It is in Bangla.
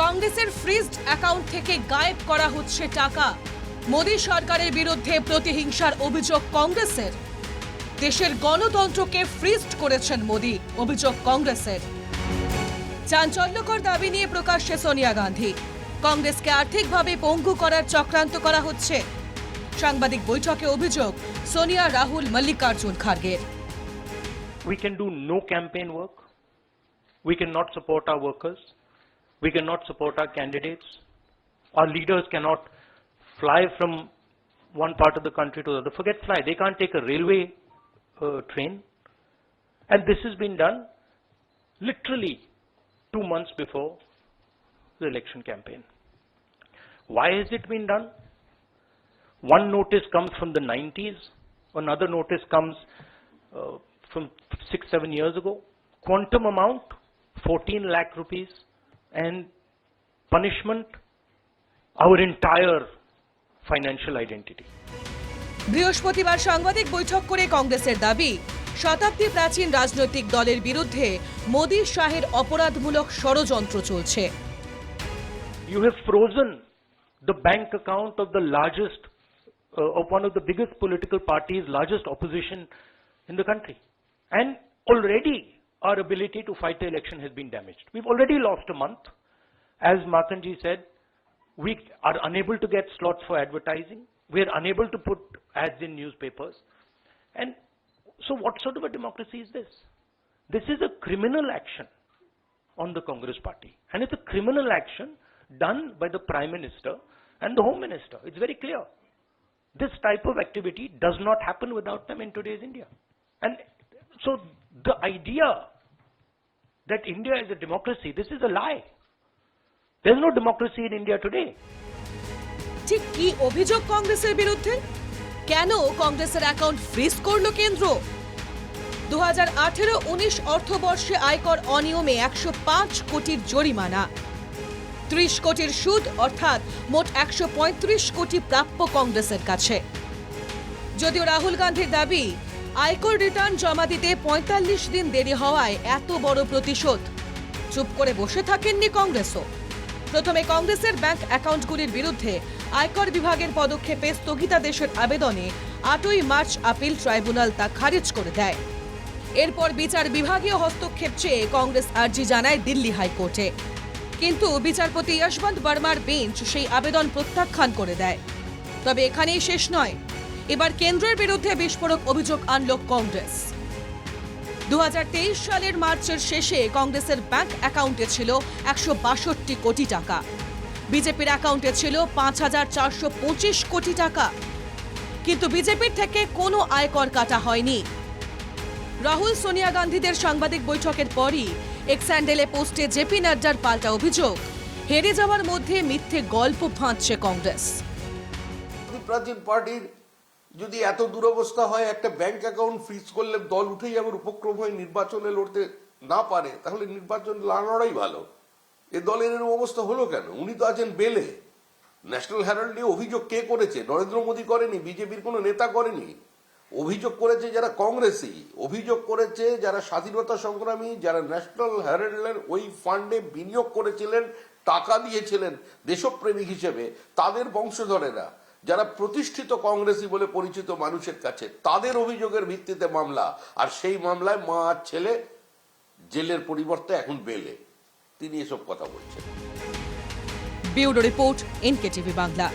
কংগ্রেসের ফ্রিজড অ্যাকাউন্ট থেকে গায়েব করা হচ্ছে টাকা। মোদী সরকারের বিরুদ্ধে প্রতিহিংসার অভিযোগ কংগ্রেসের। দেশের গণতন্ত্রকে ফ্রিজড করেছেন মোদী, অভিযোগ কংগ্রেসের। চাঞ্চল্যকর দাবি নিয়ে প্রকাশ্যে সোনিয়া গান্ধী। কংগ্রেসকে আর্থিকভাবে পঙ্গু করার চক্রান্ত করা হচ্ছে। সাংবাদিক বৈঠকে অভিযোগ Sonia, Rahul, Mallikarjun খার্গের। We can do no campaign work. We cannot support our workers. We cannot support our candidates. Our leaders cannot fly from one part of the country to the other. Forget fly. They can't take a railway train. And this has been done literally 2 months before the election campaign. Why has it been done? One notice comes from the 90s. Another notice comes from 6-7 years ago. Quantum amount, 14 lakh rupees. And punishment, our entire financial identity. বৃহস্পতিবার সাংবাদিক বৈঠক করে কংগ্রেসের দাবি, শতাব্দী প্রাচীন রাজনৈতিক দলের বিরুদ্ধে মোদী শাহের অপরাধমূলক ষড়যন্ত্র চলছে। You have frozen the bank account of the largest, of one of the biggest political parties, largest opposition in the country. And already our ability to fight the election has been damaged. We've already lost a month. As Makanji said, we are unable to get slots for advertising. We are unable to put ads in newspapers. And so what sort of a democracy is this? This is a criminal action on the Congress party. And it's a criminal action done by the Prime Minister and the Home Minister. It's very clear. This type of activity does not happen without them in today's India. And so the idea that India is a democracy, this is a lie. There's no democracy in India today. ঠিক কি অভিযোগ কংগ্রেসের বিরুদ্ধে? কেন কংগ্রেসের অ্যাকাউন্ট ফ্রিজ করল কেন্দ্র? 2018-19 অর্থবর্ষে আয়কর অনিয়মে 105 কোটির জরিমানা, 30 কোটির সুদ, অর্থাৎ মোট 135 কোটি প্রাপ্য কংগ্রেসের কাছে। যদিও রাহুল গান্ধীর দাবি, আয়কর রিটার্ন জমা দিতে 45 দিন দেরি হওয়ায় এত বড় প্রতিশোধ। চুপ করে বসে থাকেননি কংগ্রেসও। প্রথমে কংগ্রেসের ব্যাংক অ্যাকাউন্টগুলির বিরুদ্ধে আয়কর বিভাগের পদক্ষেপে স্থগিতাদেশের আবেদনে 8ই মার্চ আপিল ট্রাইব্যুনাল তা খারিজ করে দেয়। এরপর বিচার বিভাগীয় হস্তক্ষেপ চেয়ে কংগ্রেস আর্জি জানায় দিল্লি হাইকোর্টে। কিন্তু বিচারপতি যশবন্ত বর্মার বেঞ্চ সেই আবেদন প্রত্যাখ্যান করে দেয়। তবে এখানেই শেষ নয়, এবার কেন্দ্রের বিরুদ্ধে বিস্ফোরক অভিযোগ আনল কংগ্রেস। 2023 সালের মার্চের শেষে কংগ্রেসের ব্যাংক অ্যাকাউন্টে ছিল 162 কোটি টাকা। বিজেপির অ্যাকাউন্টে ছিল 5425 কোটি টাকা। কিন্তু বিজেপির থেকে কোনো আয়কর কাটা হয়নি। রাহুল, সোনিয়া গান্ধীদের সাংবাদিক বৈঠকের পরই এক্স হ্যান্ডেলে পোস্টে জেপি নাড্ডার পাল্টা অভিযোগ, হেরে যাওয়ার মধ্যে মিথ্যে গল্প ফাঁদছে কংগ্রেস। প্রাচীন পার্টির যদি এত দুরবস্থা হয়, একটা ব্যাংক অ্যাকাউন্ট ফ্রিজ করলে দল উঠে যাওয়ার উপক্রম হয়ে নির্বাচনে লড়তে না পারে, তাহলে নির্বাচন লড়াই ভালো। এ দলের এরকম অবস্থা হলো কেন? উনি তো আছেন বেলে। ন্যাশনাল হেরাল্ডে অভিযোগ কে করেছে? নরেন্দ্র মোদী করেনি, বিজেপির কোনো নেতা করেনি। অভিযোগ করেছে যারা কংগ্রেসই, অভিযোগ করেছে যারা স্বাধীনতা সংগ্রামী, যারা ন্যাশনাল হেরাল্ডের ওই ফান্ডে বিনিয়োগ করেছিলেন, টাকা দিয়েছিলেন দেশপ্রেমিক হিসেবে, তাদের বংশধরেরা, যারা প্রতিষ্ঠিত কংগ্রেসী বলে পরিচিত মানুষের কাছে, তাদের অভিযোগের ভিত্তিতে মামলা। আর সেই মামলায় মা আর ছেলে জেলের পরিবর্তে এখন বেলে। তিনি এসব কথা বলছেন। Bureau report, NKTV Bangla.